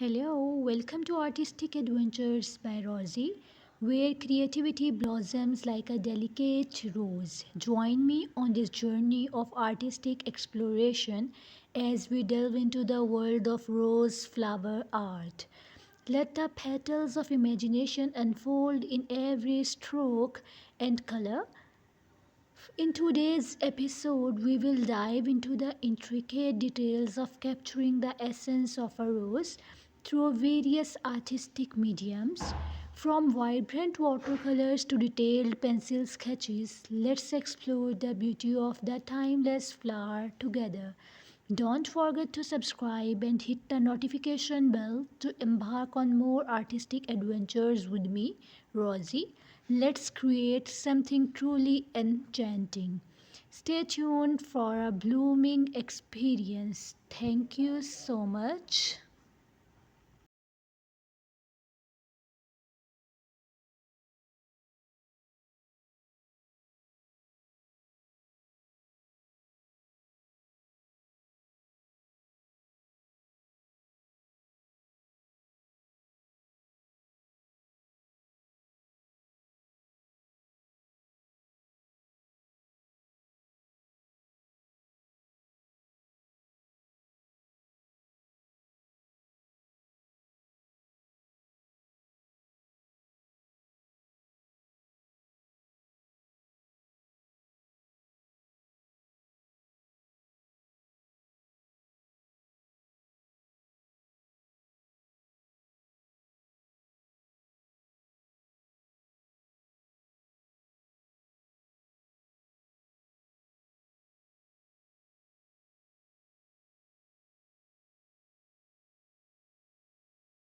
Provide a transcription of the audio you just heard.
Hello, welcome to Artistic Adventures by Rosie, where creativity blossoms like a delicate rose. Join me on this journey of artistic exploration as we delve into the world of rose flower art. Let the petals of imagination unfold in every stroke and color. In today's episode, we will dive into the intricate details of capturing the essence of a rose through various artistic mediums. From vibrant watercolors to detailed pencil sketches, let's explore the beauty of the timeless flower together. Don't forget to subscribe and hit the notification bell to embark on more artistic adventures with me, Rosie. Let's create something truly enchanting. Stay tuned for a blooming experience. Thank you so much.